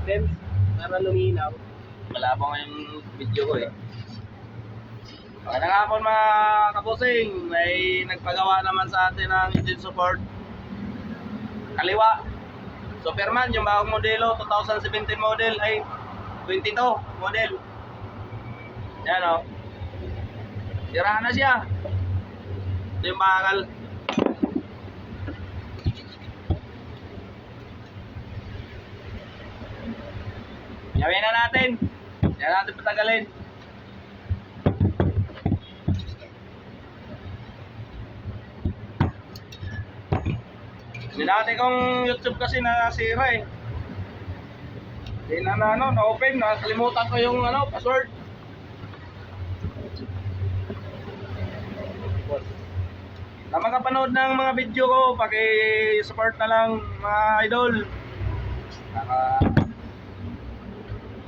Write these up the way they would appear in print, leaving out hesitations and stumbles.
lens para luminaw. Malabo nga yung video ko eh. Magandang hapon mga kabusing. May nagpagawa naman sa atin ng engine support. Kaliwa. Superman, yung bagong modelo, 2017 model, ay 22 model. Yan o. Sira na siya. Ito yung bakal. Gawin na natin. Yan natin patagalin. Hindi natin kung YouTube kasi nasira eh. Hindi na-open. Nakalimutan ko yung password. Na makapanood ng mga video ko, paki-support na lang mga idol.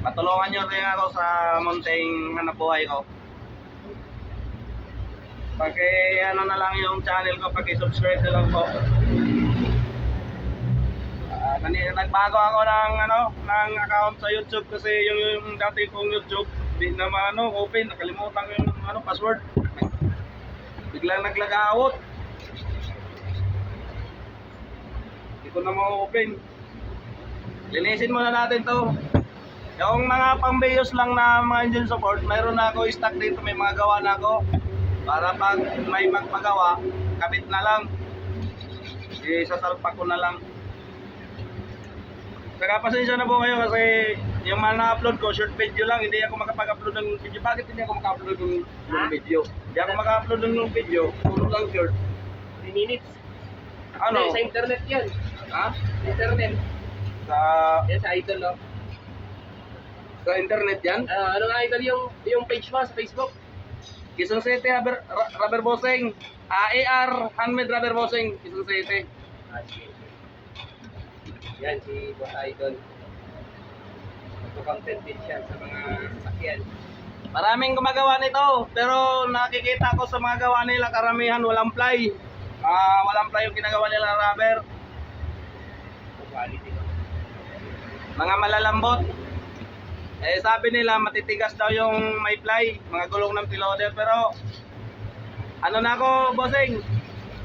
Matulungan nyo rin ako sa munting hanap buhay ko. Na lang yung channel ko, paki-subscribe na lang po. Nagbago ako ng account sa YouTube kasi yung dati kong YouTube di naman open, nakalimutan ko yung password. Biglang naglag-out. Hindi ko na ma-open. Linisin muna natin to. Yung mga pang-BIOS lang na mga engine support, mayroon na ako stock dito, may mga gawa na ako. Para pag may magpagawa, kabit na lang. Isasalpak ko na lang. Saka pasensya na po kayo kasi yung mga na-upload ko, short video lang, hindi ako makapag-upload ng video. Bakit hindi ako maka-upload ng video? Hindi ako maka-upload ng video, puro lang short. 3 minutes. Ano? Sa internet yan. Ha? Internet. Sa Yan sa Idol, no? sa internet yan? Ano nga Idol yung page mo sa Facebook? Quezon City Rubber Bossing. AR Handmade Rubber Bossing, Quezon City. Sige. Yan si Boss Idol. Content din siya sa mga sasakyan. Maraming gumagawa nito, pero nakikita ko sa mga gawa nila karamihan walang ply. Walang ply yung ginagawa nila rubber. Quality. Mga malalambot. Sabi nila matitigas daw yung may ply, mga gulong ng piloder, pero na ako, bossing?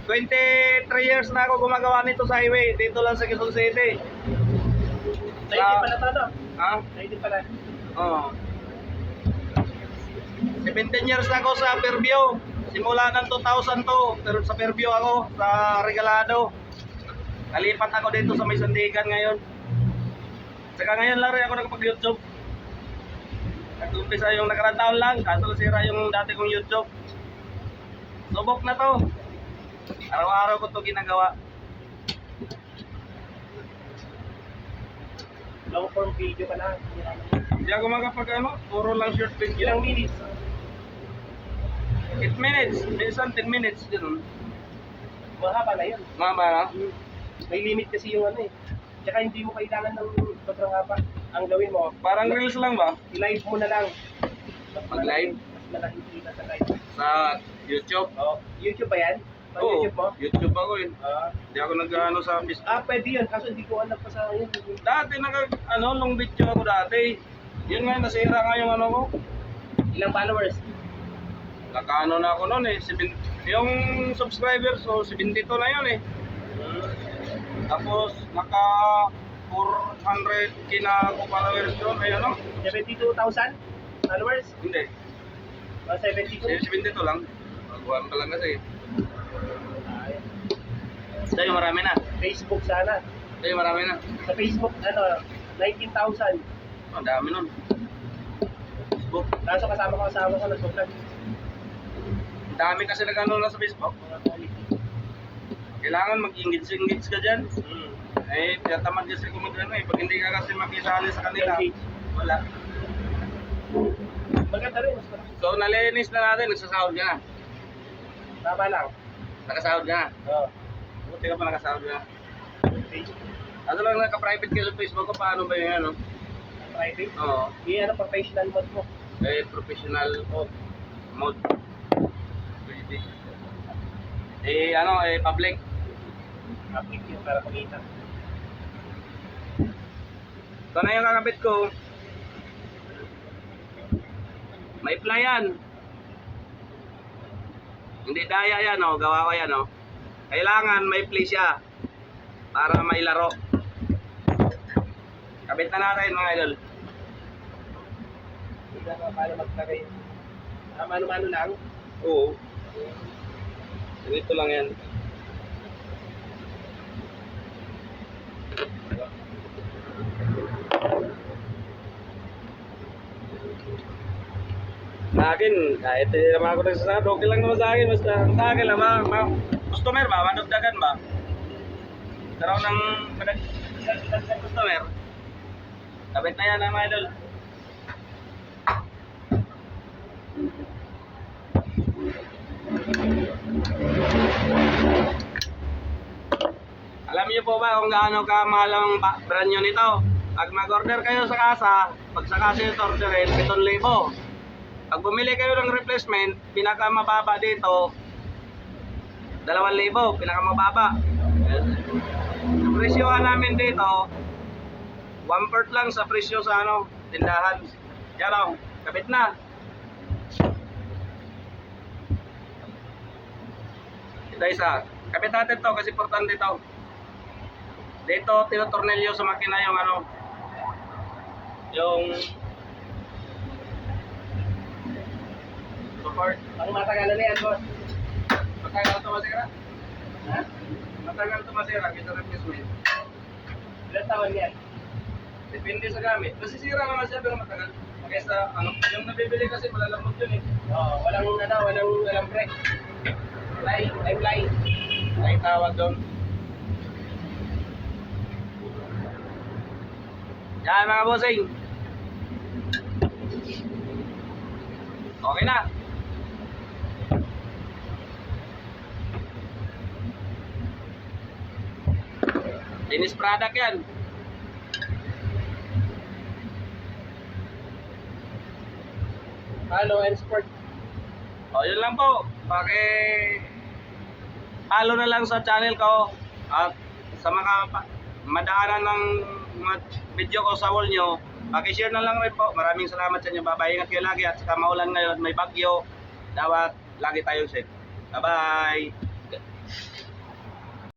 23 years na ako gumagawa nito sa highway, dito lang sa Quezon City. Naiti pala ito, no? Ha? Naiti pala. Oo. 17 years na ako sa Fairview. Simula ng 2002, pero sa Fairview ako, sa Regalado. Nalipat ako dito sa May Sandigan ngayon. Saka ngayon lang rin ako nakapag-YouTube. Nag-umpisa yung nakarang taon lang, kaso nasira yung dati kong YouTube. Subok na to. Araw-araw ko to ginagawa. Long form video ka na. Hindi ako makapag puro lang short video. Ilang minutes? 8 minutes, minsan 10 minutes din. Mahaba na yun. Mahaba na? May limit kasi yung Tsaka hindi mo kailangan ng sobrang haba. Ang gawin mo, Parang reels lang ba? i-live mo na lang. Mag-live? Mas malaki kita sa live. Sa YouTube? Oh, YouTube ba yan? Oo, YouTube mo? YouTube ako eh. Ah, Hindi ako nag-ano sa Facebook. pwede yun. Kaso hindi ko alam pa sa yun. Dati long video ako dati. Yun nga, nasira nga yung ko. Ilang followers? Nakaano na ako noon eh. Yung subscribers, so 72 na yun eh. Tapos, naka 400k na ako followers doon. Ay 72,000 followers? Hindi. 72? 72 lang. Magbuhan ka lang kasi. Sa'yo marami na. Facebook sana. Sa'yo marami na. Sa Facebook, 19,000. Ang dami nun. Facebook. Kaso kasama ko nag-vlog. Ang dami kasi nag-ano na sa Facebook. Kailangan mag-engage ka dyan. Tamad kasi kung mag-ano eh. Pag hindi ka kasi makisali sa kanila, wala. Maganda rin. So, nalinis na natin. Nagsasahod ka na. Tama lang. Nakasahod ka na. Oo. Buti ka pa nakasahod ka na. Ano lang naka-private ka sa Facebook ko, paano ba yun Private? Oo. Yung professional mode mo. Professional mode. Pwede. Public. Public yun para kumita. Ito na yung kakabit ko. May ply yan. Hindi daya yan, oh. Gawa ko yan, oh. Kailangan may play siya para may laro. Kabit na natin, mga idol. Hindi na paano magtagay. Mano-mano lang. Oo. Ganito lang yan. Sa akin, kahit naman ako nagsasabi, okay lang naman sa akin. Basta sa akin lang, customer ba? Madagdagan ba? Karoon ng customer. Kabit na yan, mga idol. Alam niyo po ba kung gaano kamahal ang brand nyo nito? Pag mag-order kayo sa kasa, pag sa kasa ito orderin, 7,000. Pag bumili kayo ng replacement, pinakamababa dito, 2,000, pinakamababa. Ang presyo namin dito, 1/4 lang sa presyo sa tindahan. Yan o, kabit na. Ito isa. Kabit natin to kasi importante to. Dito, tinotornilyo sa makina yung yung support. Ang matagalan na yan, boss. Matagal ito masira? Ha? Matagal ito masira, kita replacement. Ilan taon yan? Depende sa gamit. Masisira naman siya pero matagal. Kaysa yung nabibili kasi malalamot yun eh. Oo, walang break. Fly. Ay tawag doon. Yan mga bossing. Okay na. Finished product yan. And sport. O yun lang po. Follow na lang sa channel ko. At sa mga madaanan ng mga video ko sa wall nyo, paki-share na lang rin po. Maraming salamat sa inyo. Bye-bye. Ingat kayo lagi. At saka maulan ngayon, may bagyo. Dapat lagi tayong safe. Bye-bye.